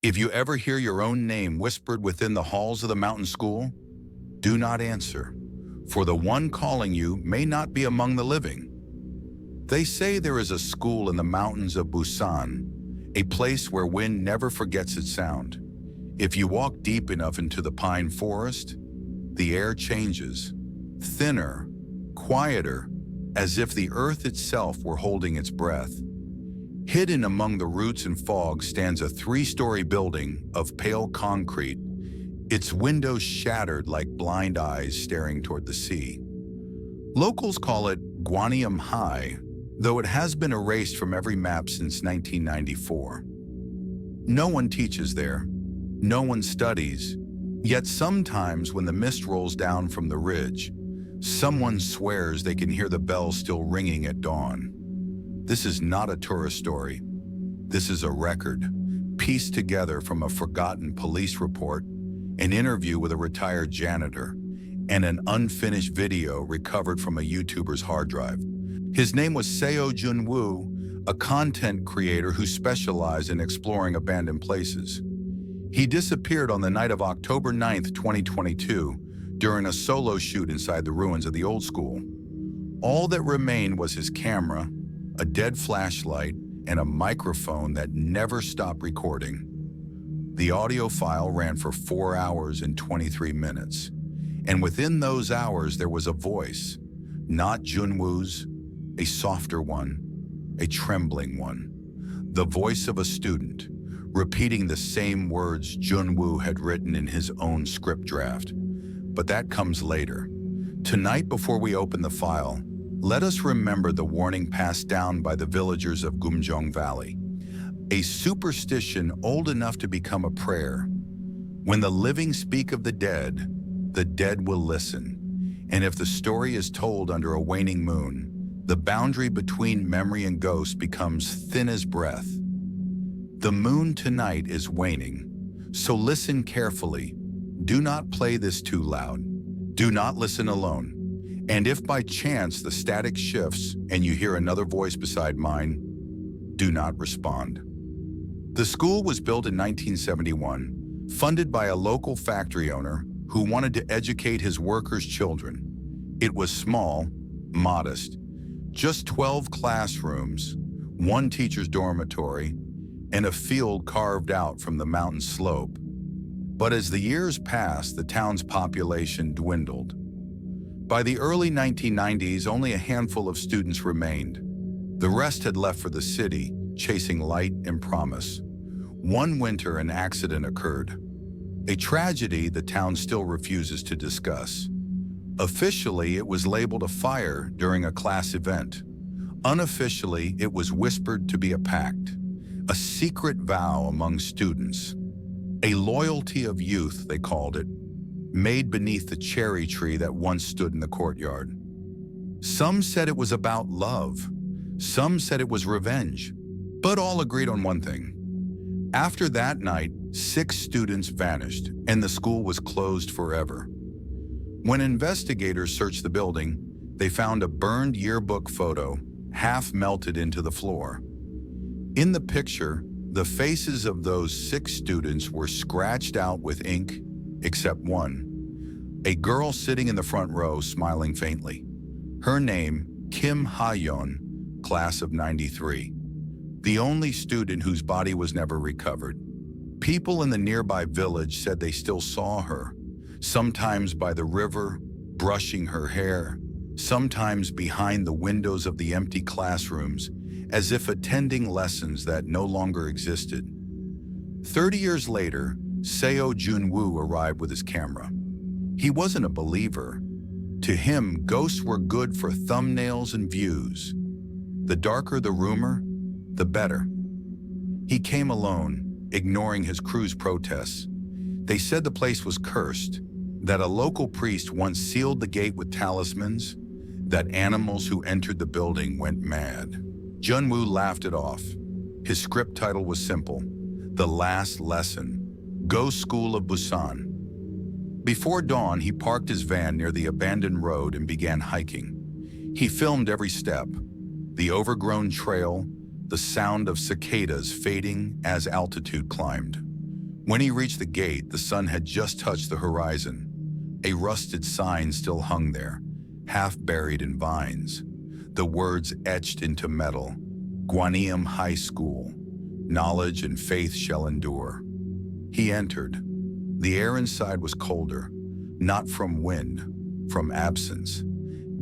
If you ever hear your own name whispered within the halls of the mountain school, do not answer, for the one calling you may not be among the living. They say there is a school in the mountains of Busan, a place where wind never forgets its sound. If you walk deep enough into the pine forest, the air changes, thinner, quieter, as if the earth itself were holding its breath. Hidden among the roots and fog stands a 3-story building of pale concrete, its windows shattered like blind eyes staring toward the sea. Locals call it Guanium High, though it has been erased from every map since 1994. No one teaches there, no one studies, yet sometimes when the mist rolls down from the ridge, someone swears they can hear the bells still ringing at dawn. This is not a tourist story. This is a record, pieced together from a forgotten police report, an interview with a retired janitor, and an unfinished video recovered from a YouTuber's hard drive. His name was Seo Junwoo, a content creator who specialized in exploring abandoned places. He disappeared on the night of October 9th, 2022, during a solo shoot inside the ruins of the old school. All that remained was his camera, a dead flashlight, and a microphone that never stopped recording. The audio file ran for 4 hours and 23 minutes. And within those hours, there was a voice, not Junwoo's, a softer one, a trembling one. The voice of a student, repeating the same words Junwoo had written in his own script draft. But that comes later. Tonight, before we open the file, let us remember the warning passed down by the villagers of Gumjeong Valley, a superstition old enough to become a prayer. When the living speak of the dead will listen. And if the story is told under a waning moon, the boundary between memory and ghost becomes thin as breath. The moon tonight is waning, so listen carefully. Do not play this too loud. Do not listen alone. And if by chance the static shifts and you hear another voice beside mine, do not respond. The school was built in 1971, funded by a local factory owner who wanted to educate his workers' children. It was small, modest, just 12 classrooms, 1 teacher's dormitory, and a field carved out from the mountain slope. But as the years passed, the town's population dwindled. By the early 1990s, only a handful of students remained. The rest had left for the city, chasing light and promise. One winter, an accident occurred. A tragedy the town still refuses to discuss. Officially, it was labeled a fire during a class event. Unofficially, it was whispered to be a pact, a secret vow among students. A loyalty of youth, they called it, made beneath the cherry tree that once stood in the courtyard. Some said it was about love. Some said it was revenge. But all agreed on one thing. After that night, 6 students vanished, and the school was closed forever. When investigators searched the building, they found a burned yearbook photo, half melted into the floor. In the picture, the faces of those 6 students were scratched out with ink, except one. A girl sitting in the front row, smiling faintly. Her name, Kim Ha-yeon, class of '93. The only student whose body was never recovered. People in the nearby village said they still saw her, sometimes by the river, brushing her hair, sometimes behind the windows of the empty classrooms, as if attending lessons that no longer existed. 30 years later, Seo Junwoo arrived with his camera. He wasn't a believer. To him, ghosts were good for thumbnails and views. The darker the rumor, the better. He came alone, ignoring his crew's protests. They said the place was cursed, that a local priest once sealed the gate with talismans, that animals who entered the building went mad. Junwoo laughed it off. His script title was simple: The Last Lesson, Ghost School of Busan. Before dawn, he parked his van near the abandoned road and began hiking. He filmed every step, the overgrown trail, the sound of cicadas fading as altitude climbed. When he reached the gate, the sun had just touched the horizon. A rusted sign still hung there, half buried in vines. The words etched into metal: Guanium High School, knowledge and faith shall endure. He entered. The air inside was colder, not from wind, from absence.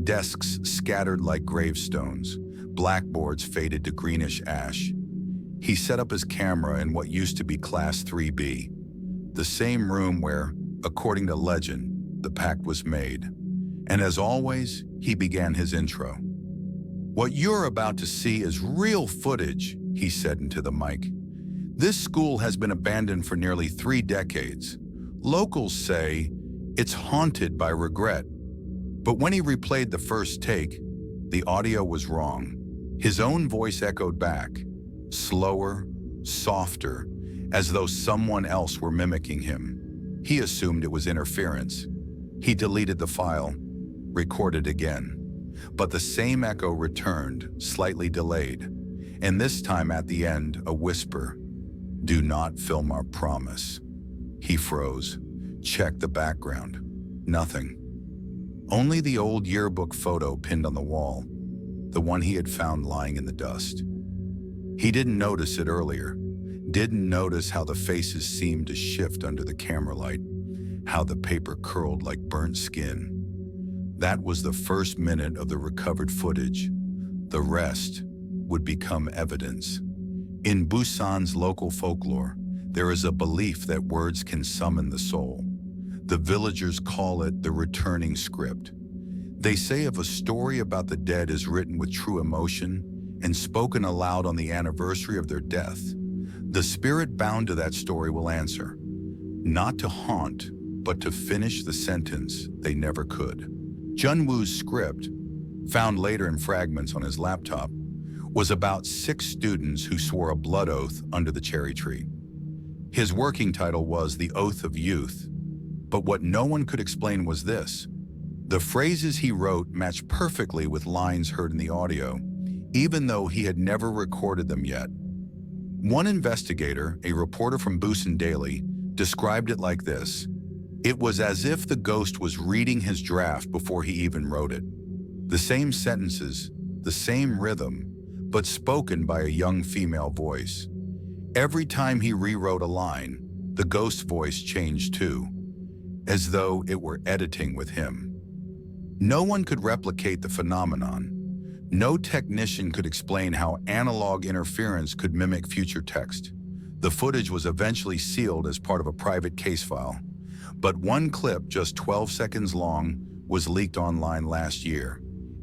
Desks scattered like gravestones, blackboards faded to greenish ash. He set up his camera in what used to be Class 3B, the same room where, according to legend, the pact was made. And as always, he began his intro. "What you're about to see is real footage," he said into the mic. "This school has been abandoned for nearly 3 decades. Locals say it's haunted by regret." But when he replayed the first take, the audio was wrong. His own voice echoed back, slower, softer, as though someone else were mimicking him. He assumed it was interference. He deleted the file, recorded again. But the same echo returned, slightly delayed, and this time at the end, a whisper: "Do not film our promise." He froze, checked the background. Nothing. Only the old yearbook photo pinned on the wall, the one he had found lying in the dust. He didn't notice it earlier, didn't notice how the faces seemed to shift under the camera light, how the paper curled like burnt skin. That was the first minute of the recovered footage. The rest would become evidence. In Busan's local folklore, there is a belief that words can summon the soul. The villagers call it the returning script. They say if a story about the dead is written with true emotion and spoken aloud on the anniversary of their death, the spirit bound to that story will answer, not to haunt, but to finish the sentence they never could. Junwoo's script, found later in fragments on his laptop, was about 6 students who swore a blood oath under the cherry tree. His working title was The Oath of Youth, but what no one could explain was this: the phrases he wrote matched perfectly with lines heard in the audio, even though he had never recorded them yet. One investigator, a reporter from Busan Daily, described it like this: "It was as if the ghost was reading his draft before he even wrote it. The same sentences, the same rhythm, but spoken by a young female voice. Every time he rewrote a line, the ghost's voice changed too, as though it were editing with him." No one could replicate the phenomenon. No technician could explain how analog interference could mimic future text. The footage was eventually sealed as part of a private case file, but one clip, just 12 seconds long, was leaked online last year.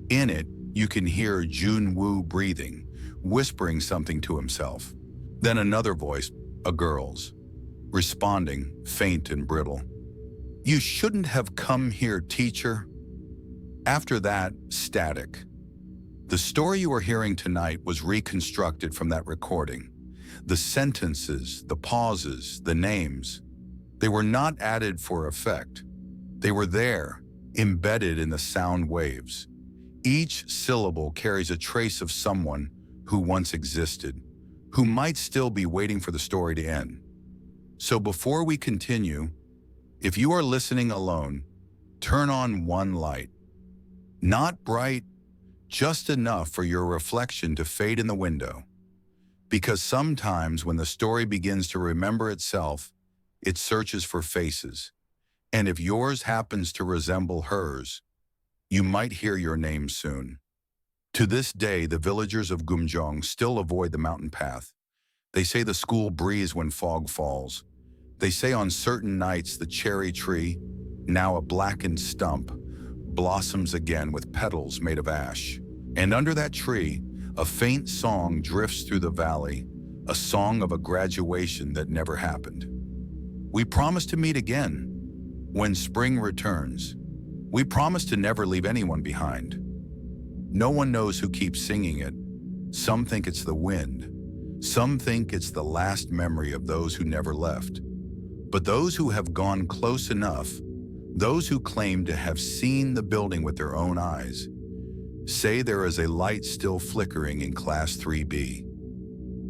In it, you can hear Junwoo breathing, whispering something to himself. Then another voice, a girl's, responding, faint and brittle. "You shouldn't have come here, teacher." After that, static. The story you are hearing tonight was reconstructed from that recording. The sentences, the pauses, the names, they were not added for effect. They were there, embedded in the sound waves. Each syllable carries a trace of someone who once existed, who might still be waiting for the story to end. So before we continue, if you are listening alone, turn on one light. Not bright, just enough for your reflection to fade in the window. Because sometimes when the story begins to remember itself, it searches for faces. And if yours happens to resemble hers, you might hear your name soon. To this day, the villagers of Gumjeong still avoid the mountain path. They say the school breeze when fog falls. They say on certain nights the cherry tree, now a blackened stump, blossoms again with petals made of ash. And under that tree, a faint song drifts through the valley, a song of a graduation that never happened. We promise to meet again when spring returns. We promise to never leave anyone behind. No one knows who keeps singing it. Some think it's the wind. Some think it's the last memory of those who never left. But those who have gone close enough, those who claim to have seen the building with their own eyes, say there is a light still flickering in Class 3B.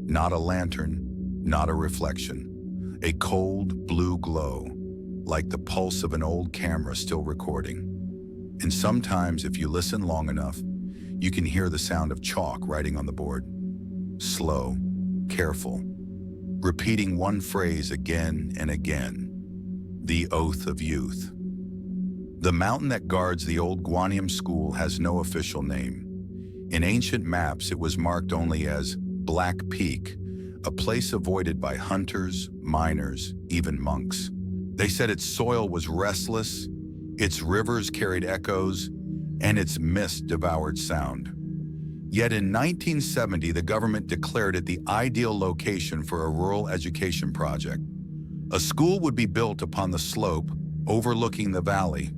Not a lantern, not a reflection. a cold blue glow, like the pulse of an old camera still recording. And sometimes, if you listen long enough, you can hear the sound of chalk writing on the board. Slow, careful, repeating one phrase again and again. The oath of youth. The mountain that guards the old Guanyin school has no official name. In ancient maps, it was marked only as Black Peak, a place avoided by hunters, miners, even monks. They said its soil was restless, its rivers carried echoes, and its mist devoured sound. Yet in 1970, the government declared it the ideal location for a rural education project. A school would be built upon the slope, overlooking the valley,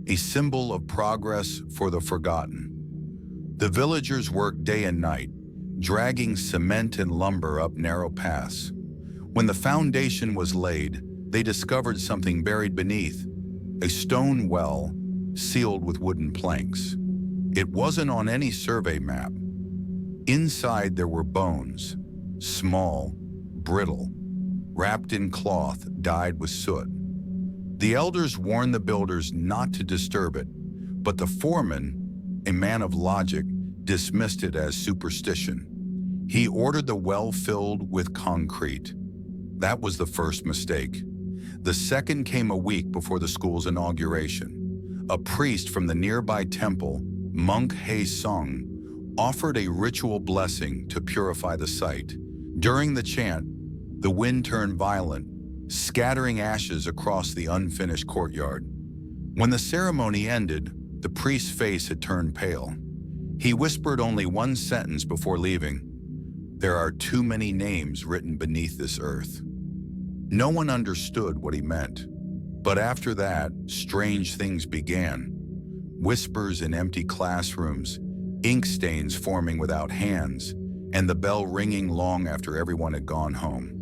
a symbol of progress for the forgotten. The villagers worked day and night, dragging cement and lumber up narrow paths. When the foundation was laid, they discovered something buried beneath, a stone well sealed with wooden planks. It wasn't on any survey map. Inside there were bones, small, brittle, wrapped in cloth dyed with soot. The elders warned the builders not to disturb it, but the foreman, a man of logic, dismissed it as superstition. He ordered the well filled with concrete. That was the first mistake. The second came a week before the school's inauguration. A priest from the nearby temple, Monk Hae Sung, offered a ritual blessing to purify the site. During the chant, the wind turned violent, scattering ashes across the unfinished courtyard. When the ceremony ended, the priest's face had turned pale. He whispered only one sentence before leaving: "There are too many names written beneath this earth." No one understood what he meant. But after that, strange things began. Whispers in empty classrooms, ink stains forming without hands, and the bell ringing long after everyone had gone home.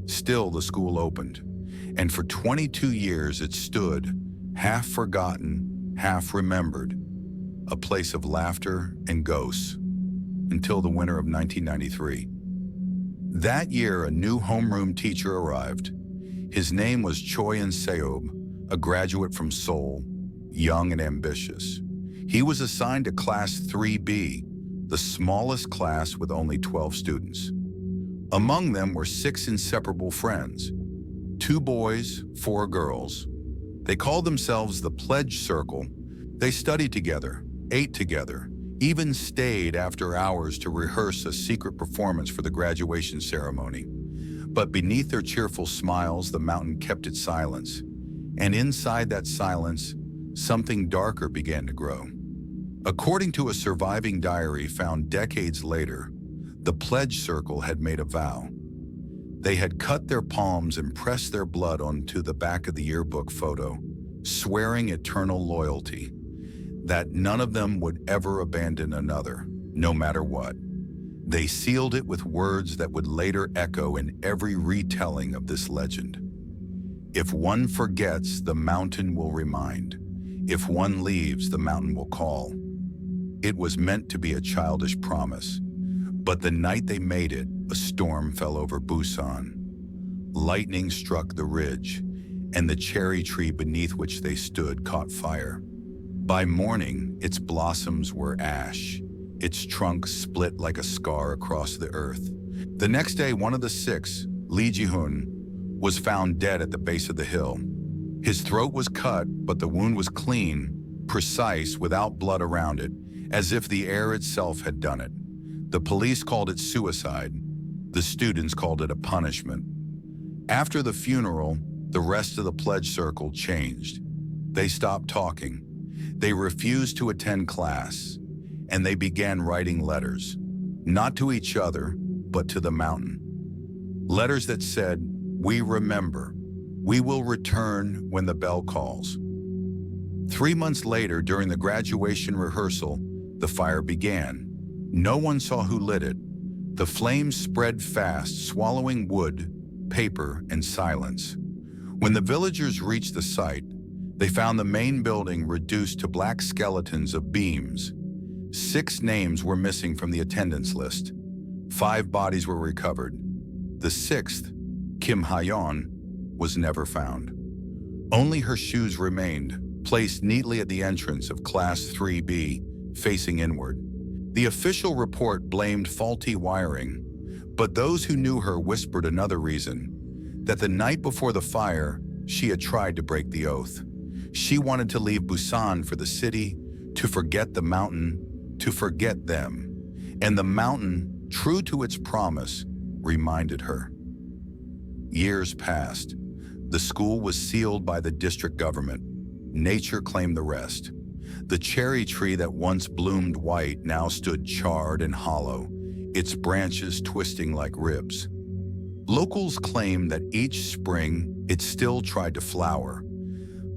Still, the school opened, and for 22 years it stood, half forgotten, half remembered, a place of laughter and ghosts, until the winter of 1993. That year, a new homeroom teacher arrived. His name was Choi Seob, a graduate from Seoul, young and ambitious. He was assigned to Class 3B, the smallest class with only 12 students. Among them were 6 inseparable friends, 2 boys, 4 girls. They called themselves the Pledge Circle. They studied together, ate together, even stayed after hours to rehearse a secret performance for the graduation ceremony. But beneath their cheerful smiles, the mountain kept its silence. And inside that silence, something darker began to grow. According to a surviving diary found decades later, the Pledge Circle had made a vow. They had cut their palms and pressed their blood onto the back of the yearbook photo, swearing eternal loyalty, that none of them would ever abandon another, no matter what. They sealed it with words that would later echo in every retelling of this legend. If one forgets, the mountain will remind. If one leaves, the mountain will call. It was meant to be a childish promise, but the night they made it, a storm fell over Busan. Lightning struck the ridge, and the cherry tree beneath which they stood caught fire. By morning, its blossoms were ash, its trunk split like a scar across the earth. The next day, one of the 6, Lee Ji-hoon, was found dead at the base of the hill. His throat was cut, but the wound was clean, precise, without blood around it, as if the air itself had done it. The police called it suicide. The students called it a punishment. After the funeral, the rest of the Pledge Circle changed. They stopped talking. They refused to attend class, and they began writing letters, not to each other, but to the mountain. Letters that said, "We remember. We will return when the bell calls." 3 months later, during the graduation rehearsal, the fire began. No one saw who lit it. The flames spread fast, swallowing wood, paper, and silence. When the villagers reached the site, they found the main building reduced to black skeletons of beams. 6 names were missing from the attendance list. 5 bodies were recovered. The 6th, Kim Ha-yeon, was never found. Only her shoes remained, placed neatly at the entrance of Class 3B, facing inward. The official report blamed faulty wiring, but those who knew her whispered another reason, that the night before the fire, she had tried to break the oath. She wanted to leave Busan for the city, to forget the mountain, to forget them. And the mountain, true to its promise, reminded her. Years passed. The school was sealed by the district government. Nature claimed the rest. The cherry tree that once bloomed white now stood charred and hollow, its branches twisting like ribs. Locals claim that each spring it still tried to flower,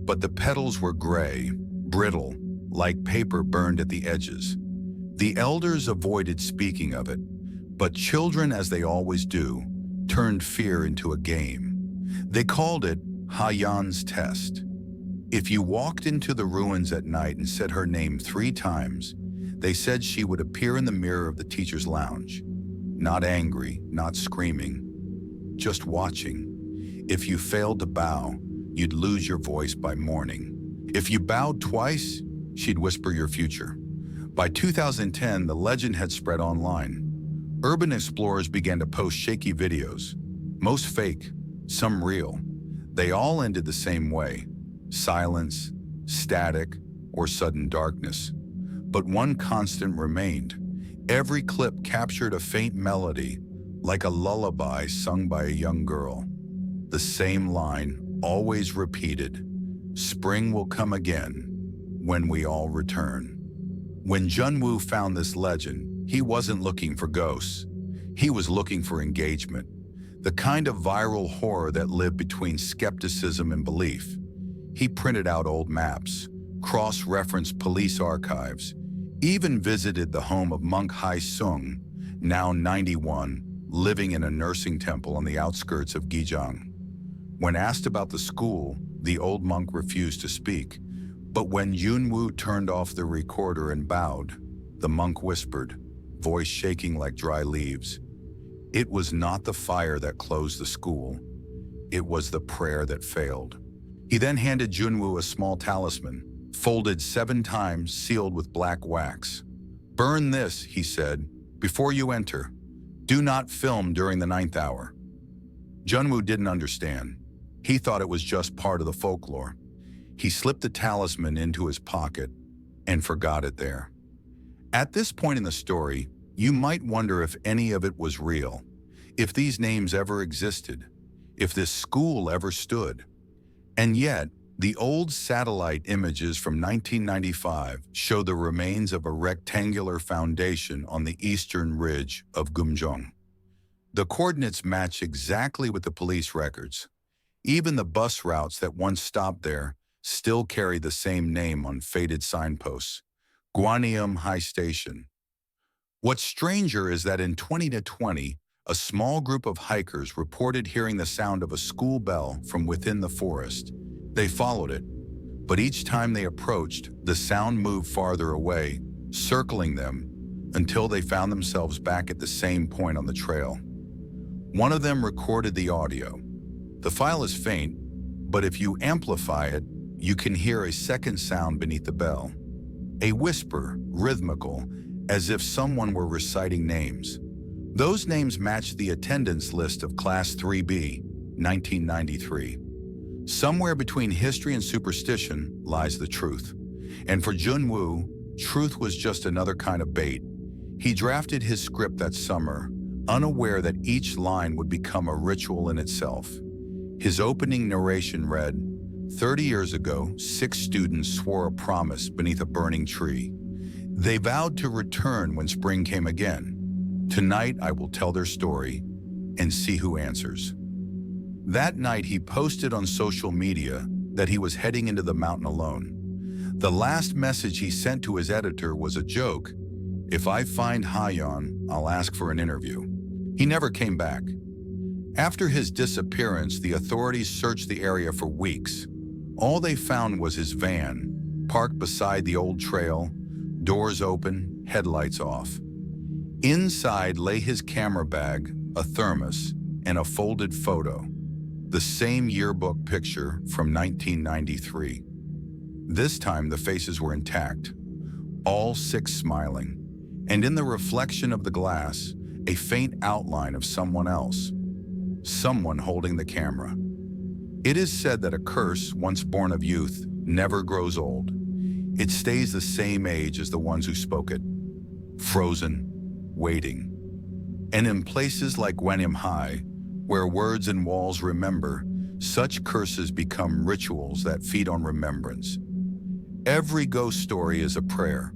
but the petals were gray, brittle, like paper burned at the edges. The elders avoided speaking of it, but children, as they always do, turned fear into a game. They called it Ha-yeon's test. If you walked into the ruins at night and said her name 3 times, they said she would appear in the mirror of the teacher's lounge. Not angry, not screaming, just watching. If you failed to bow, you'd lose your voice by morning. If you bowed twice, she'd whisper your future. By 2010, the legend had spread online. Urban explorers began to post shaky videos, most fake, some real. They all ended the same way: silence, static, or sudden darkness. But one constant remained. Every clip captured a faint melody, like a lullaby sung by a young girl. The same line, always repeated: spring will come again, when we all return. When Junwoo found this legend, he wasn't looking for ghosts. He was looking for engagement, the kind of viral horror that lived between skepticism and belief. He printed out old maps, cross-referenced police archives, even visited the home of monk Hai-sung, now 91, living in a nursing temple on the outskirts of Gijang. When asked about the school, the old monk refused to speak. But when Junwoo turned off the recorder and bowed, the monk whispered, voice shaking like dry leaves. It was not the fire that closed the school. It was the prayer that failed. He then handed Junwoo a small talisman, folded 7 times, sealed with black wax. Burn this, he said, before you enter. Do not film during the 9th hour. Junwoo didn't understand. He thought it was just part of the folklore. He slipped the talisman into his pocket and forgot it there. At this point in the story, you might wonder if any of it was real, if these names ever existed, if this school ever stood. And yet, the old satellite images from 1995 show the remains of a rectangular foundation on the eastern ridge of Gumjeong. The coordinates match exactly with the police records. Even the bus routes that once stopped there still carry the same name on faded signposts: Gwaneum High Station. What's stranger is that in 2020, a small group of hikers reported hearing the sound of a school bell from within the forest. They followed it, but each time they approached, the sound moved farther away, circling them until they found themselves back at the same point on the trail. One of them recorded the audio. The file is faint, but if you amplify it, you can hear a second sound beneath the bell. A whisper, rhythmical, as if someone were reciting names. Those names match the attendance list of Class 3B, 1993. Somewhere between history and superstition lies the truth. And for Junwoo, truth was just another kind of bait. He drafted his script that summer, unaware that each line would become a ritual in itself. His opening narration read, 30 years ago, 6 students swore a promise beneath a burning tree. They vowed to return when spring came again. Tonight, I will tell their story and see who answers. That night, he posted on social media that he was heading into the mountain alone. The last message he sent to his editor was a joke: if I find Ha-yeon, I'll ask for an interview. He never came back. After his disappearance, the authorities searched the area for weeks. All they found was his van, parked beside the old trail, doors open, headlights off. Inside lay his camera bag, a thermos, and a folded photo. The same yearbook picture from 1993. This time the faces were intact, all six smiling, and in the reflection of the glass, a faint outline of someone else, someone holding the camera. It is said that a curse, once born of youth, never grows old. It stays the same age as the ones who spoke it, frozen, waiting. And in places like Gwenyam High, where words and walls remember, such curses become rituals that feed on remembrance. Every ghost story is a prayer,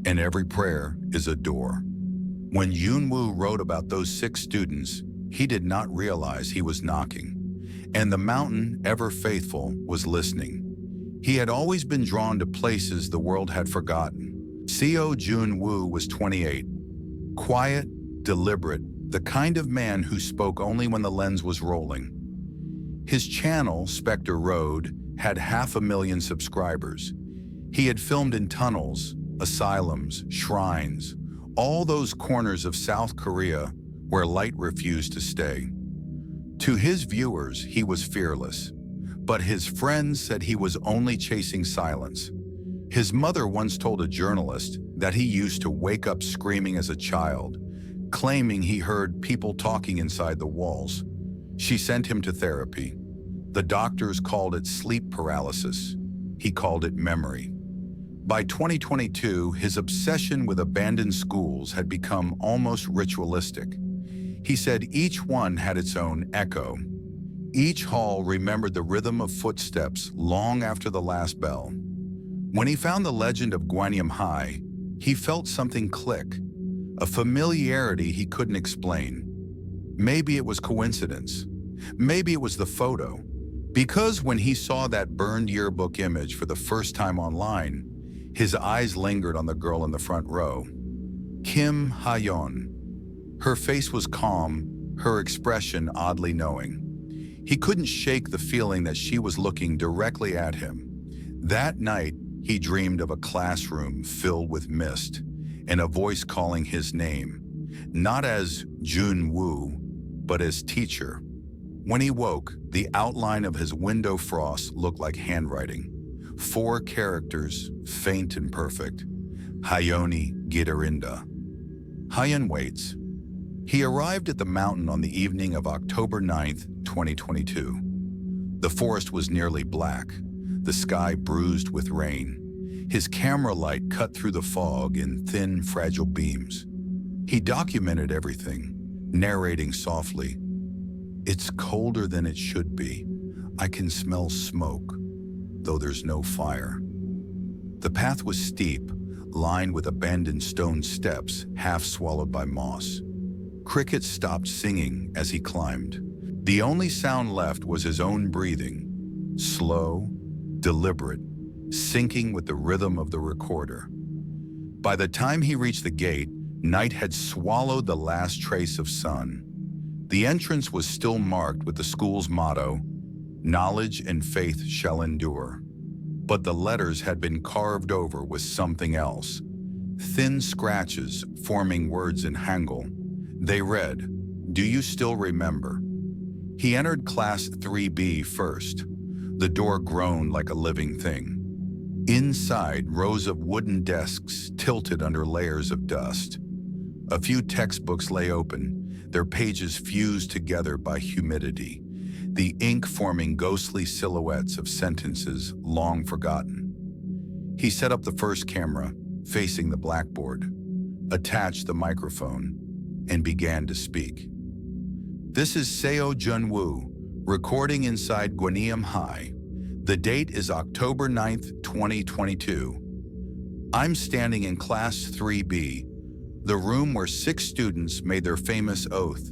and every prayer is a door. When Junwoo wrote about those six students, he did not realize he was knocking, and the mountain, ever faithful, was listening. He had always been drawn to places the world had forgotten. Seo Junwoo was 28, quiet, deliberate, the kind of man who spoke only when the lens was rolling. His channel, Spectre Road, had 500,000 subscribers. He had filmed in tunnels, asylums, shrines, all those corners of South Korea where light refused to stay. To his viewers, he was fearless, but his friends said he was only chasing silence. His mother once told a journalist that he used to wake up screaming as a child, claiming he heard people talking inside the walls. She sent him to therapy. The doctors called it sleep paralysis. He called it memory. By 2022, his obsession with abandoned schools had become almost ritualistic. He said each one had its own echo. Each hall remembered the rhythm of footsteps long after the last bell. When he found the legend of Gwenyam High, he felt something click, a familiarity he couldn't explain. Maybe it was coincidence. Maybe it was the photo. Because when he saw that burned yearbook image for the first time online, his eyes lingered on the girl in the front row. Kim Ha-yeon. Her face was calm, her expression oddly knowing. He couldn't shake the feeling that she was looking directly at him. That night, he dreamed of a classroom filled with mist and a voice calling his name, not as Junwoo, but as teacher. When he woke, the outline of his window frost looked like handwriting. 4 characters, faint and perfect. Hayoni Gitarinda. Hyun waits. He arrived at the mountain on the evening of October 9th, 2022. The forest was nearly black, the sky bruised with rain. His camera light cut through the fog in thin, fragile beams. He documented everything, narrating softly. It's colder than it should be. I can smell smoke, though there's no fire. The path was steep, lined with abandoned stone steps, half swallowed by moss. Crickets stopped singing as he climbed. The only sound left was his own breathing, slow, deliberate, syncing with the rhythm of the recorder. By the time he reached the gate, night had swallowed the last trace of sun. The entrance was still marked with the school's motto, "Knowledge and faith shall endure." But the letters had been carved over with something else. Thin scratches forming words in Hangul. They read, "Do you still remember?" He entered Class 3B first. The door groaned like a living thing. Inside, rows of wooden desks tilted under layers of dust. A few textbooks lay open, their pages fused together by humidity, the ink forming ghostly silhouettes of sentences long forgotten. He set up the first camera, facing the blackboard, attached the microphone, and began to speak. This is Seo Junwoo, recording inside Gwenyam High. The date is October 9th, 2022. I'm standing in Class 3B, the room where 6 students made their famous oath.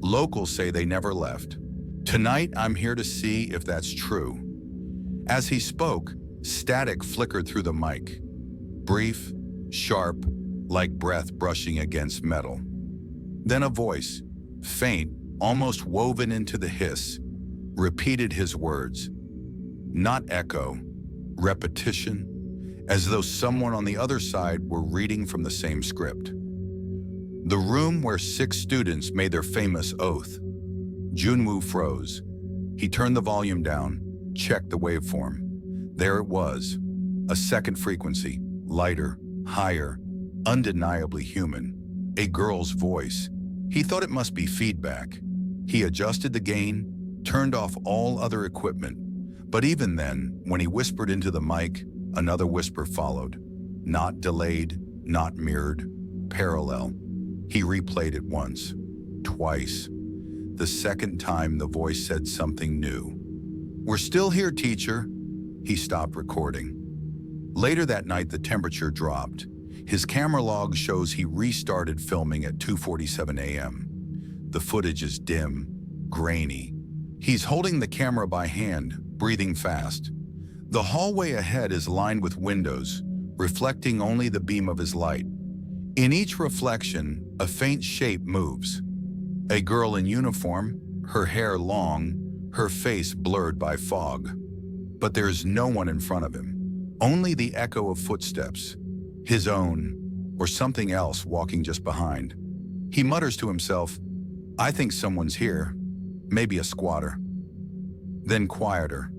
Locals say they never left. Tonight, I'm here to see if that's true. As he spoke, static flickered through the mic. Brief, sharp, like breath brushing against metal. Then a voice, faint, almost woven into the hiss, repeated his words. Not echo, repetition, as though someone on the other side were reading from the same script. The room where 6 students made their famous oath. Junwoo froze, He turned the volume down, checked the waveform. There it was, a second frequency, lighter, higher, undeniably human. A girl's voice. He thought it must be feedback. He adjusted the gain, turned off all other equipment. But even then, when he whispered into the mic, another whisper followed. Not delayed, not mirrored, parallel. He replayed it once, twice. The second time, the voice said something new. "We're still here, teacher." He stopped recording. Later that night, the temperature dropped. His camera log shows he restarted filming at 2:47 a.m. The footage is dim, grainy. He's holding the camera by hand, breathing fast. The hallway ahead is lined with windows, reflecting only the beam of his light. In each reflection, a faint shape moves. A girl in uniform, her hair long, her face blurred by fog. But there's no one in front of him. Only the echo of footsteps, his own, or something else walking just behind. He mutters to himself, "I think someone's here, maybe a squatter." Then quieter,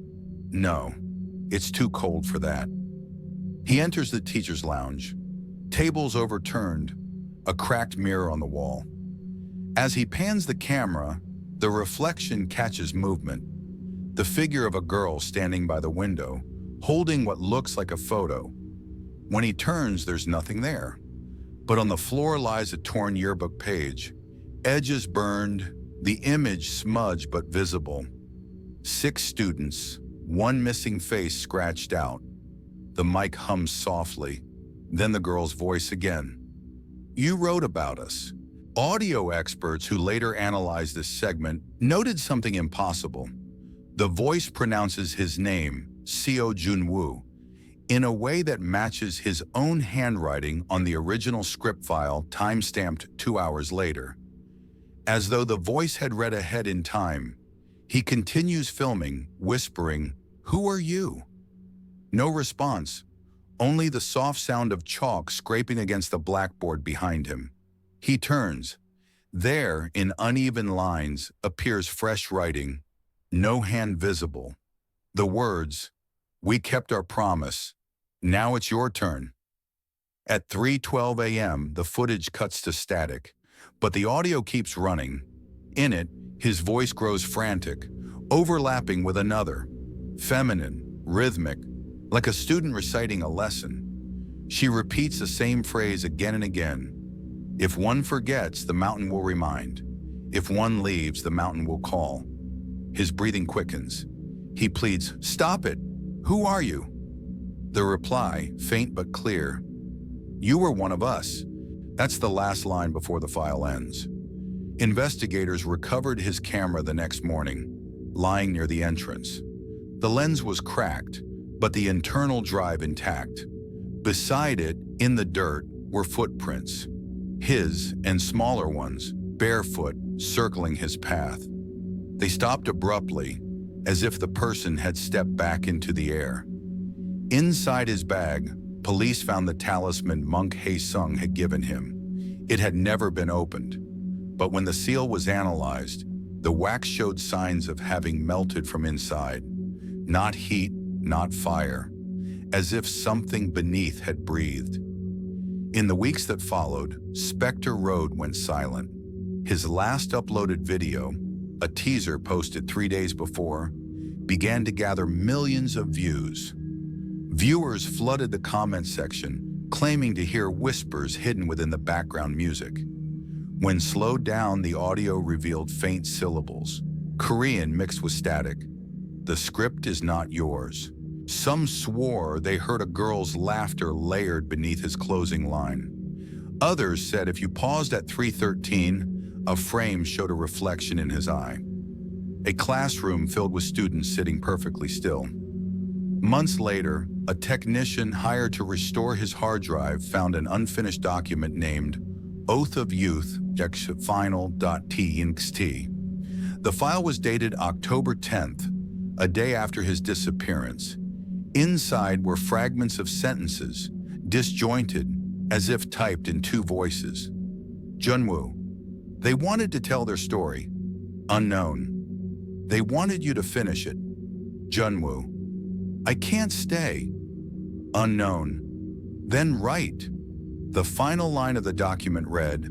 "No, it's too cold for that." He enters the teacher's lounge. Tables overturned, a cracked mirror on the wall. As he pans the camera, the reflection catches movement. The figure of a girl standing by the window, holding what looks like a photo. When he turns, there's nothing there. But on the floor lies a torn yearbook page. Edges burned, the image smudged but visible. 6 students, one missing face scratched out. The mic hums softly, then the girl's voice again. "You wrote about us." Audio experts who later analyzed this segment noted something impossible. The voice pronounces his name, Seo Junwoo, in a way that matches his own handwriting on the original script file time-stamped 2 hours later. As though the voice had read ahead in time, he continues filming, whispering, "Who are you?" No response, only the soft sound of chalk scraping against the blackboard behind him. He turns. There, in uneven lines, appears fresh writing, no hand visible. The words, "We kept our promise. Now it's your turn." At 3:12 a.m., the footage cuts to static, but the audio keeps running. In it, his voice grows frantic, overlapping with another, feminine, rhythmic, like a student reciting a lesson. She repeats the same phrase again and again. "If one forgets, the mountain will remind. If one leaves, the mountain will call." His breathing quickens. He pleads, "Stop it! Who are you?" The reply, faint but clear, "You were one of us." That's the last line before the file ends. Investigators recovered his camera the next morning, lying near the entrance. The lens was cracked, but the internal drive intact. Beside it, in the dirt, were footprints. His and smaller ones, barefoot, circling his path. They stopped abruptly, as if the person had stepped back into the air. Inside his bag, police found the talisman Monk Hae-sung had given him. It had never been opened, but when the seal was analyzed, the wax showed signs of having melted from inside. Not heat, not fire, as if something beneath had breathed. In the weeks that followed, Spectre Road went silent. His last uploaded video, a teaser posted 3 days before, began to gather millions of views. Viewers flooded the comment section, claiming to hear whispers hidden within the background music. When slowed down, the audio revealed faint syllables, Korean mixed with static. "The script is not yours." Some swore they heard a girl's laughter layered beneath his closing line. Others said if you paused at 3:13, a frame showed a reflection in his eye. A classroom filled with students sitting perfectly still. Months later, a technician hired to restore his hard drive found an unfinished document named Oath of Youth final.txt. The file was dated October 10th, a day after his disappearance. Inside were fragments of sentences, disjointed, as if typed in 2 voices. Junwoo. They wanted to tell their story. Unknown. They wanted you to finish it. Junwoo. I can't stay. Unknown. Then write. The final line of the document read,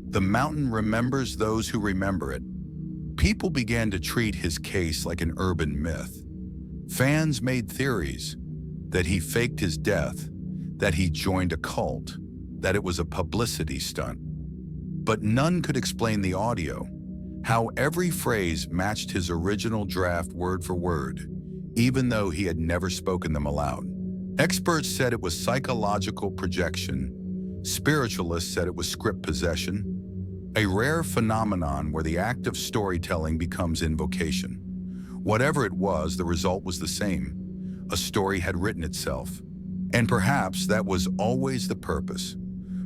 "The mountain remembers those who remember it." People began to treat his case like an urban myth. Fans made theories that he faked his death, that he joined a cult, that it was a publicity stunt. But none could explain the audio, how every phrase matched his original draft word for word, even though he had never spoken them aloud. Experts said it was psychological projection. Spiritualists said it was script possession, a rare phenomenon where the act of storytelling becomes invocation. Whatever it was, the result was the same. A story had written itself. And perhaps that was always the purpose.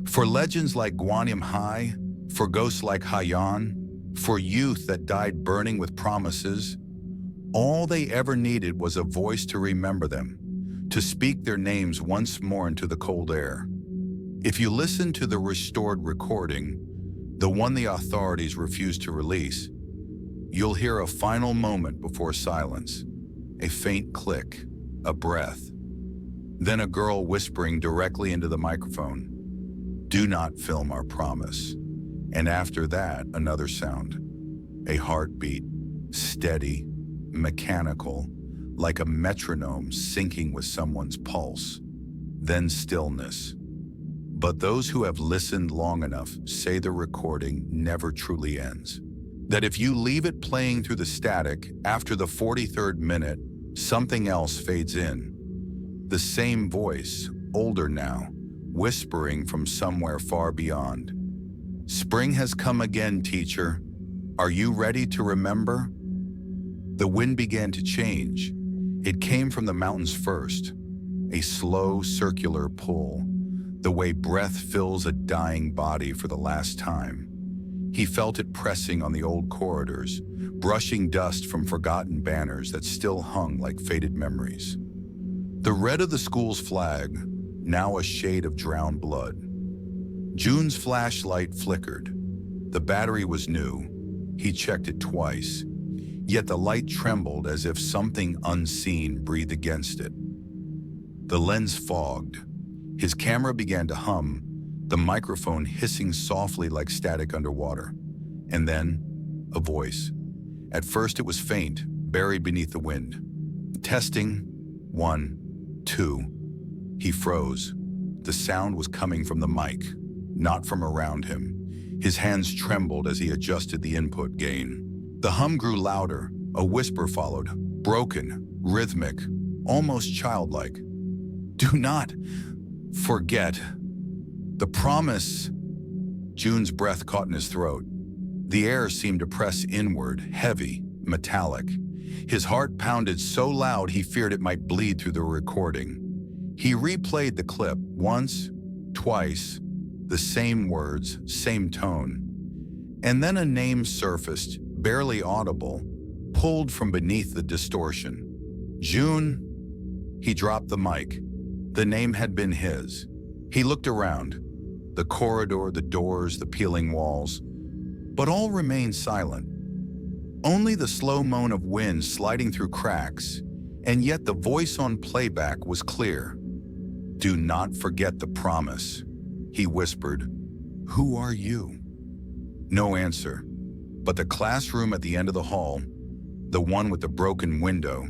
For legends like Gwanyeom High, for ghosts like Haiyan, for youth that died burning with promises, all they ever needed was a voice to remember them, to speak their names once more into the cold air. If you listen to the restored recording, the one the authorities refused to release, you'll hear a final moment before silence, a faint click, a breath. Then a girl whispering directly into the microphone, "Do not film our promise." And after that, another sound, a heartbeat, steady, mechanical, like a metronome syncing with someone's pulse. Then stillness. But those who have listened long enough say the recording never truly ends. That if you leave it playing through the static, after the 43rd minute, something else fades in. The same voice, older now, whispering from somewhere far beyond. "Spring has come again, teacher. Are you ready to remember?" The wind began to change. It came from the mountains first, a slow circular pull, the way breath fills a dying body for the last time. He felt it pressing on the old corridors, brushing dust from forgotten banners that still hung like faded memories. The red of the school's flag, now a shade of drowned blood. June's flashlight flickered. The battery was new. He checked it twice, yet the light trembled as if something unseen breathed against it. The lens fogged. His camera began to hum, the microphone hissing softly like static underwater. And then, a voice. At first it was faint, buried beneath the wind. Testing, 1, 2. He froze. The sound was coming from the mic, not from around him. His hands trembled as he adjusted the input gain. The hum grew louder. A whisper followed, broken, rhythmic, almost childlike. "Do not forget the promise." June's breath caught in his throat. The air seemed to press inward, heavy, metallic. His heart pounded so loud he feared it might bleed through the recording. He replayed the clip once, twice, the same words, same tone. And then a name surfaced, barely audible, pulled from beneath the distortion. "June." He dropped the mic. The name had been his. He looked around. The corridor, the doors, the peeling walls. But all remained silent. Only the slow moan of wind sliding through cracks, and yet the voice on playback was clear. "Do not forget the promise," he whispered. "Who are you?" No answer. But the classroom at the end of the hall, the one with the broken window,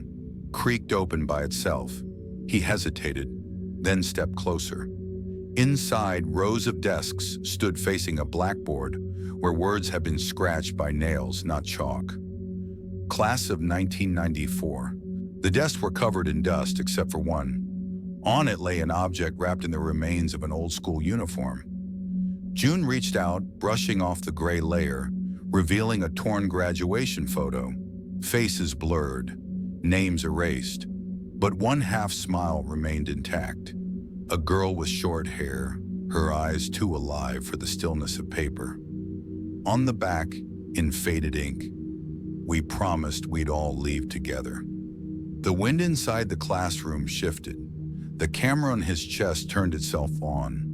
creaked open by itself. He hesitated, then stepped closer. Inside, rows of desks stood facing a blackboard where words had been scratched by nails, not chalk. Class of 1994. The desks were covered in dust except for one. On it lay an object wrapped in the remains of an old-school uniform. June reached out, brushing off the gray layer, revealing a torn graduation photo. Faces blurred, names erased, but one half-smile remained intact. A girl with short hair, her eyes too alive for the stillness of paper. On the back, in faded ink, "We promised we'd all leave together." The wind inside the classroom shifted. The camera on his chest turned itself on.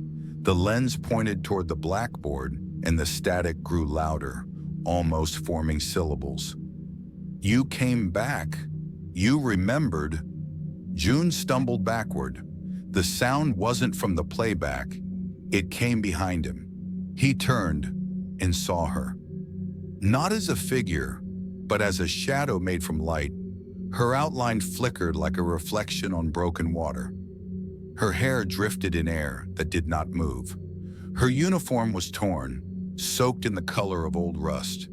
The lens pointed toward the blackboard, and the static grew louder, almost forming syllables. You came back. You remembered. June stumbled backward. The sound wasn't from the playback. It came behind him. He turned and saw her. Not as a figure, but as a shadow made from light. Her outline flickered like a reflection on broken water. Her hair drifted in air that did not move. Her uniform was torn, soaked in the color of old rust.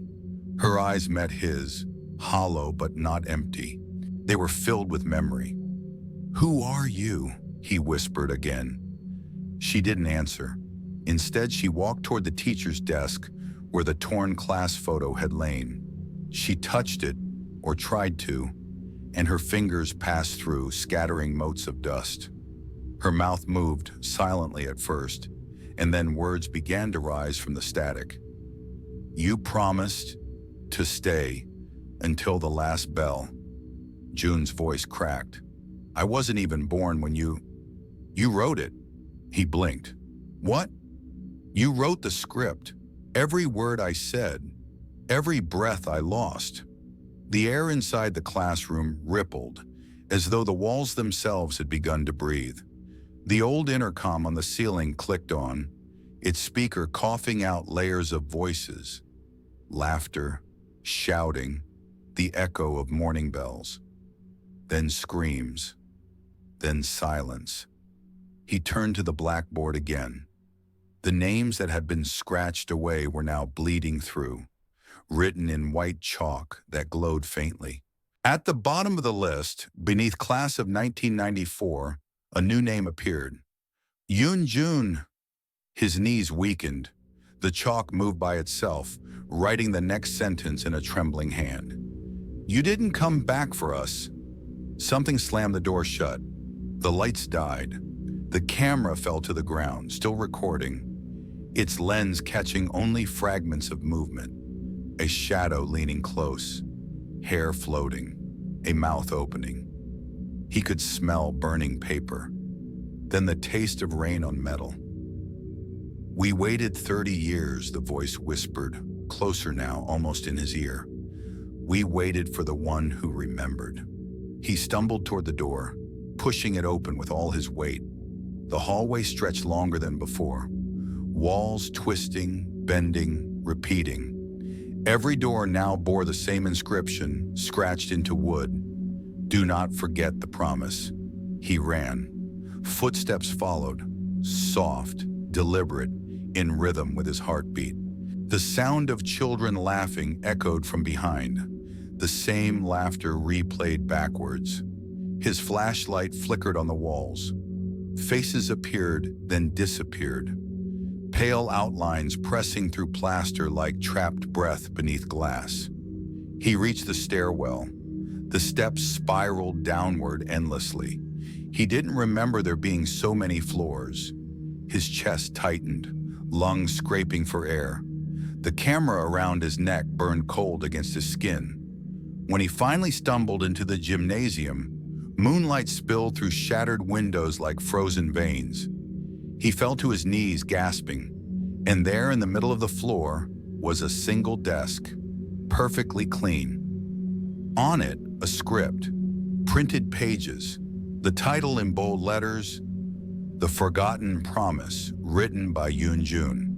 Her eyes met his, hollow but not empty. They were filled with memory. "Who are you?" he whispered again. She didn't answer. Instead, she walked toward the teacher's desk where the torn class photo had lain. She touched it, or tried to, and her fingers passed through, scattering motes of dust. Her mouth moved silently at first, and then words began to rise from the static. "You promised to stay until the last bell." June's voice cracked. "I wasn't even born when you wrote it." He blinked. "What?" "You wrote the script. Every word I said, every breath I lost." The air inside the classroom rippled, as though the walls themselves had begun to breathe. The old intercom on the ceiling clicked on, its speaker coughing out layers of voices. Laughter, shouting, the echo of morning bells. Then screams, then silence. He turned to the blackboard again. The names that had been scratched away were now bleeding through, written in white chalk that glowed faintly. At the bottom of the list, beneath class of 1994, a new name appeared. Yoon Jun. His knees weakened. The chalk moved by itself, writing the next sentence in a trembling hand. "You didn't come back for us." Something slammed the door shut. The lights died. The camera fell to the ground, still recording, its lens catching only fragments of movement. A shadow leaning close, hair floating, a mouth opening. He could smell burning paper, then the taste of rain on metal. "We waited 30 years, the voice whispered, closer now, almost in his ear. "We waited for the one who remembered." He stumbled toward the door, pushing it open with all his weight. The hallway stretched longer than before, walls twisting, bending, repeating. Every door now bore the same inscription, scratched into wood. "Do not forget the promise." He ran. Footsteps followed, soft, deliberate, in rhythm with his heartbeat. The sound of children laughing echoed from behind, the same laughter replayed backwards. His flashlight flickered on the walls. Faces appeared, then disappeared. Pale outlines pressing through plaster like trapped breath beneath glass. He reached the stairwell. The steps spiraled downward endlessly. He didn't remember there being so many floors. His chest tightened, lungs scraping for air. The camera around his neck burned cold against his skin. When he finally stumbled into the gymnasium, moonlight spilled through shattered windows like frozen veins. He fell to his knees, gasping, and there in the middle of the floor was a single desk, perfectly clean. On it, a script, printed pages, the title in bold letters, "The Forgotten Promise," written by Yoon Jun.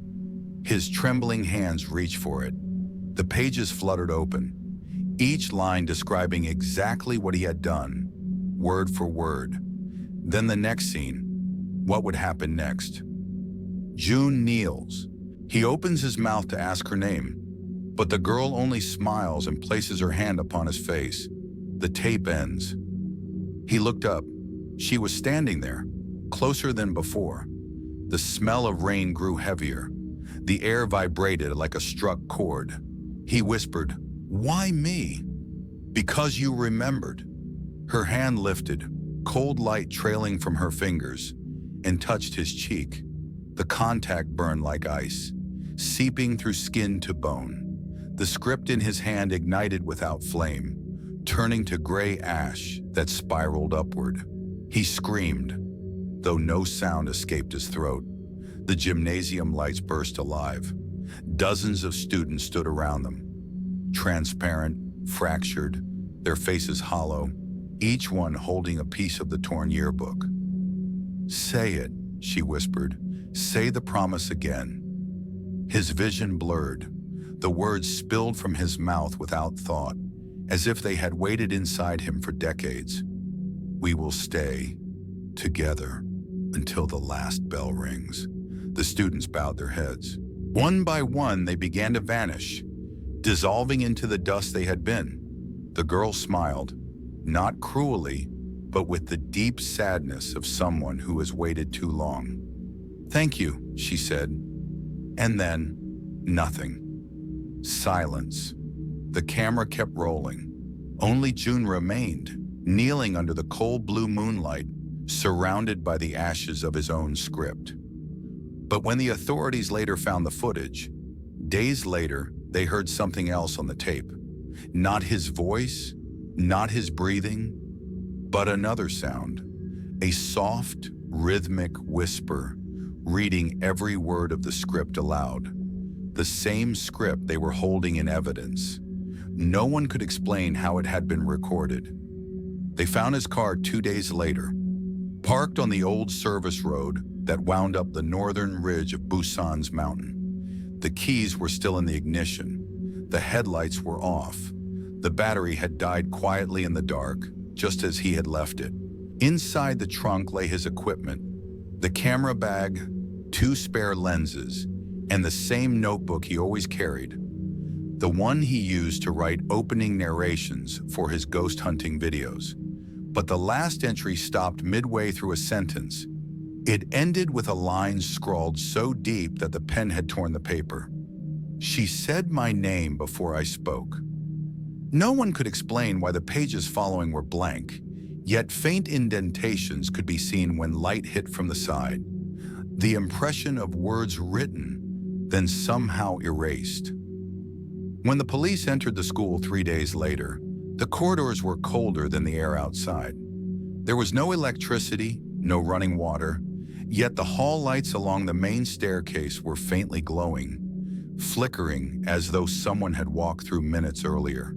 His trembling hands reached for it. The pages fluttered open, each line describing exactly what he had done, word for word. Then the next scene, what would happen next? June kneels. He opens his mouth to ask her name, but the girl only smiles and places her hand upon his face. The tape ends. He looked up. She was standing there, closer than before. The smell of rain grew heavier. The air vibrated like a struck chord. He whispered, "Why me?" "Because you remembered." Her hand lifted, cold light trailing from her fingers, and touched his cheek. The contact burned like ice, seeping through skin to bone. The script in his hand ignited without flame, turning to gray ash that spiraled upward. He screamed, though no sound escaped his throat. The gymnasium lights burst alive. Dozens of students stood around them, transparent, fractured, their faces hollow, each one holding a piece of the torn yearbook. "Say it," she whispered. "Say the promise again." His vision blurred. The words spilled from his mouth without thought, as if they had waited inside him for decades. "We will stay together until the last bell rings." The students bowed their heads. One by one, they began to vanish, dissolving into the dust they had been. The girl smiled, not cruelly, but with the deep sadness of someone who has waited too long. "Thank you," she said. And then, nothing. Silence. The camera kept rolling. Only June remained, kneeling under the cold blue moonlight, surrounded by the ashes of his own script. But when the authorities later found the footage, days later, they heard something else on the tape. Not his voice, not his breathing, but another sound. A soft, rhythmic whisper, reading every word of the script aloud. The same script they were holding in evidence. No one could explain how it had been recorded. They found his car 2 days later, parked on the old service road that wound up the northern ridge of Busan's mountain. The keys were still in the ignition. The headlights were off. The battery had died quietly in the dark, just as he had left it. Inside the trunk lay his equipment, the camera bag, 2 spare lenses, and the same notebook he always carried, the one he used to write opening narrations for his ghost hunting videos. But the last entry stopped midway through a sentence. It ended with a line scrawled so deep that the pen had torn the paper. "She said my name before I spoke." No one could explain why the pages following were blank, yet faint indentations could be seen when light hit from the side. The impression of words written, then somehow erased. When the police entered the school 3 days later, the corridors were colder than the air outside. There was no electricity, no running water, yet the hall lights along the main staircase were faintly glowing, flickering as though someone had walked through minutes earlier.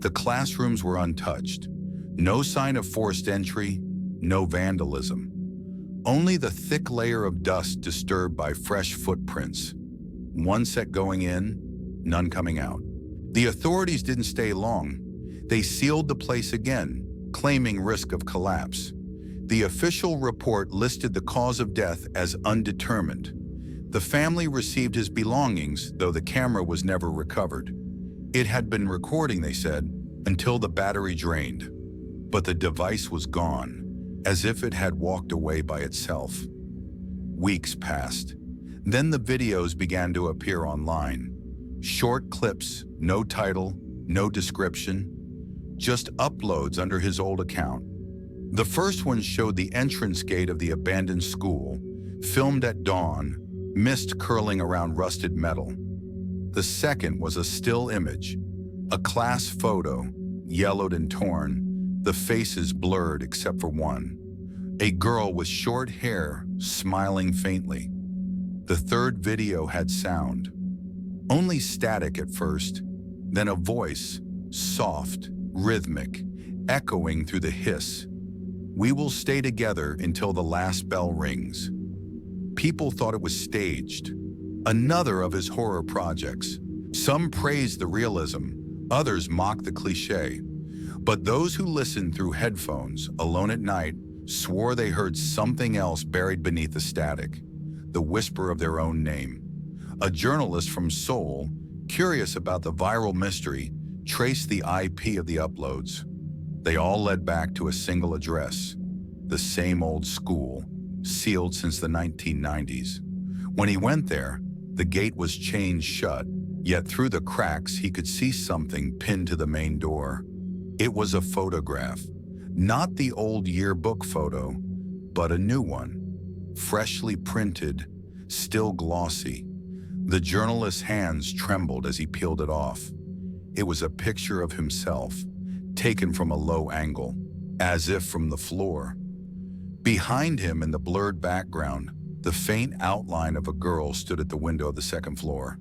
The classrooms were untouched. No sign of forced entry, no vandalism. Only the thick layer of dust disturbed by fresh footprints. One set going in, none coming out. The authorities didn't stay long. They sealed the place again, claiming risk of collapse. The official report listed the cause of death as undetermined. The family received his belongings, though the camera was never recovered. It had been recording, they said, until the battery drained. But the device was gone, as if it had walked away by itself. Weeks passed. Then the videos began to appear online. Short clips, no title, no description, just uploads under his old account. The first one showed the entrance gate of the abandoned school, filmed at dawn, mist curling around rusted metal. The second was a still image, a class photo, yellowed and torn, the faces blurred except for one. A girl with short hair, smiling faintly. The third video had sound. Only static at first, then a voice, soft, rhythmic, echoing through the hiss. "We will stay together until the last bell rings." People thought it was staged, another of his horror projects. Some praised the realism, others mocked the cliché. But those who listened through headphones, alone at night, swore they heard something else buried beneath the static, the whisper of their own name. A journalist from Seoul, curious about the viral mystery, traced the IP of the uploads. They all led back to a single address, the same old school, sealed since the 1990s. When he went there, the gate was chained shut, yet through the cracks he could see something pinned to the main door. It was a photograph, not the old yearbook photo, but a new one, freshly printed, still glossy. The journalist's hands trembled as he peeled it off. It was a picture of himself, taken from a low angle, as if from the floor. Behind him in the blurred background, the faint outline of a girl stood at the window of the second floor.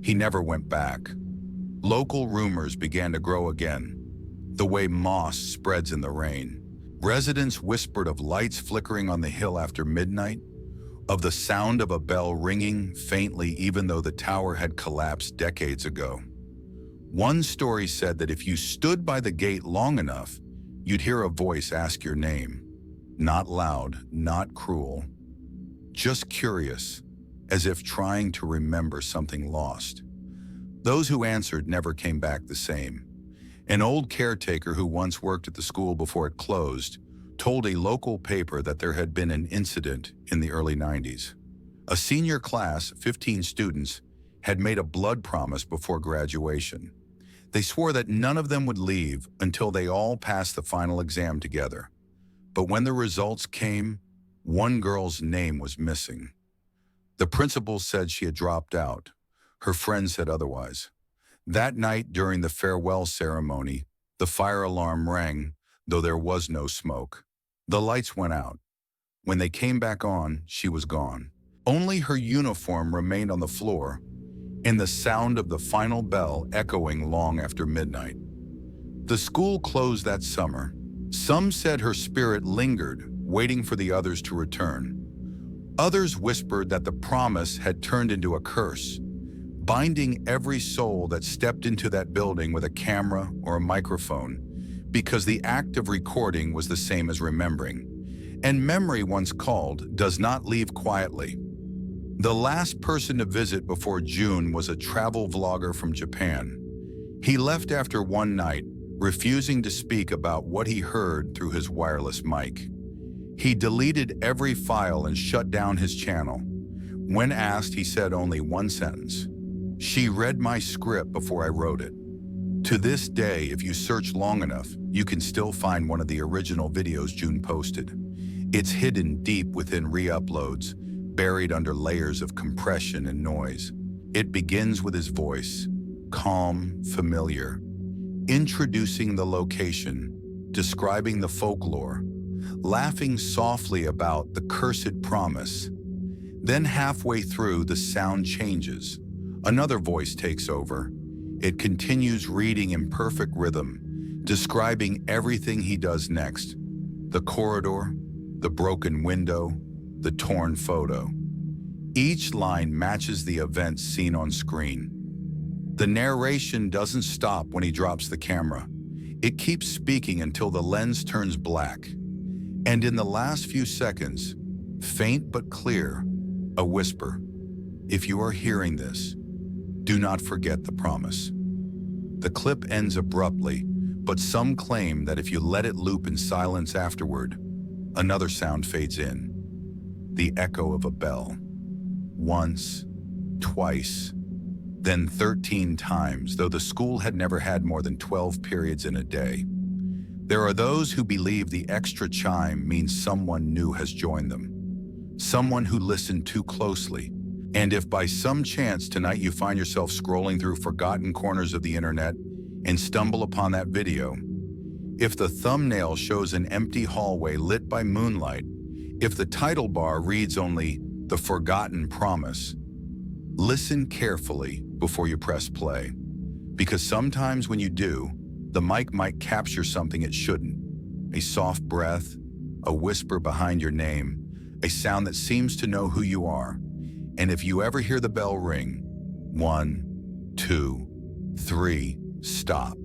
He never went back. Local rumors began to grow again, the way moss spreads in the rain. Residents whispered of lights flickering on the hill after midnight, of the sound of a bell ringing faintly even though the tower had collapsed decades ago. One story said that if you stood by the gate long enough, you'd hear a voice ask your name. Not loud, not cruel, just curious, as if trying to remember something lost. Those who answered never came back the same. An old caretaker who once worked at the school before it closed told a local paper that there had been an incident in the early 90s. A senior class, 15 students, had made a blood promise before graduation. They swore that none of them would leave until they all passed the final exam together. But when the results came, one girl's name was missing. The principal said she had dropped out. Her friends said otherwise. That night during the farewell ceremony, the fire alarm rang, though there was no smoke. The lights went out. When they came back on, she was gone. Only her uniform remained on the floor, and the sound of the final bell echoing long after midnight. The school closed that summer. Some said her spirit lingered, waiting for the others to return. Others whispered that the promise had turned into a curse, binding every soul that stepped into that building with a camera or a microphone, because the act of recording was the same as remembering. And memory, once called, does not leave quietly. The last person to visit before June was a travel vlogger from Japan. He left after one night, refusing to speak about what he heard through his wireless mic. He deleted every file and shut down his channel. When asked, he said only one sentence: "She read my script before I wrote it." To this day, if you search long enough, you can still find one of the original videos June posted. It's hidden deep within re-uploads, buried under layers of compression and noise. It begins with his voice, calm, familiar, introducing the location, describing the folklore, laughing softly about the cursed promise. Then halfway through, the sound changes. Another voice takes over. It continues reading in perfect rhythm, describing everything he does next: the corridor, the broken window, the torn photo. Each line matches the events seen on screen. The narration doesn't stop when he drops the camera. It keeps speaking until the lens turns black. And in the last few seconds, faint but clear, a whisper: "If you are hearing this, do not forget the promise." The clip ends abruptly, but some claim that if you let it loop in silence afterward, another sound fades in. The echo of a bell. Once, twice, then 13 times, though the school had never had more than 12 periods in a day. There are those who believe the extra chime means someone new has joined them, someone who listened too closely. And if by some chance tonight you find yourself scrolling through forgotten corners of the internet and stumble upon that video, if the thumbnail shows an empty hallway lit by moonlight, if the title bar reads only "The Forgotten Promise," listen carefully before you press play. Because sometimes when you do, the mic might capture something it shouldn't. A soft breath, a whisper behind your name, a sound that seems to know who you are. And if you ever hear the bell ring, 1, 2, 3, stop.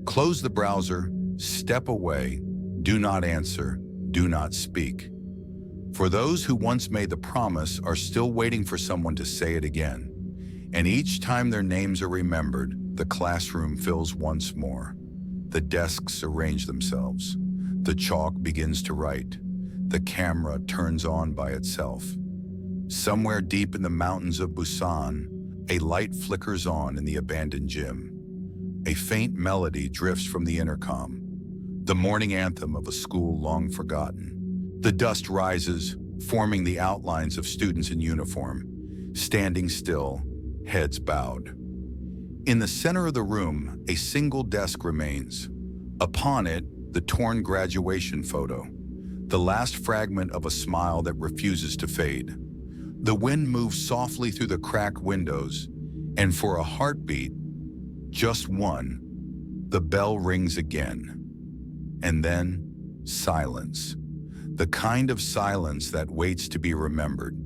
Close the browser, step away, do not answer, do not speak. For those who once made the promise are still waiting for someone to say it again. And each time their names are remembered, the classroom fills once more. The desks arrange themselves. The chalk begins to write. The camera turns on by itself. Somewhere deep in the mountains of Busan, a light flickers on in the abandoned gym. A faint melody drifts from the intercom, the morning anthem of a school long forgotten. The dust rises, forming the outlines of students in uniform, standing still, heads bowed. In the center of the room, a single desk remains. Upon it, the torn graduation photo, the last fragment of a smile that refuses to fade. The wind moves softly through the cracked windows, and for a heartbeat, Just one. The bell rings again. And then, silence. The kind of silence that waits to be remembered.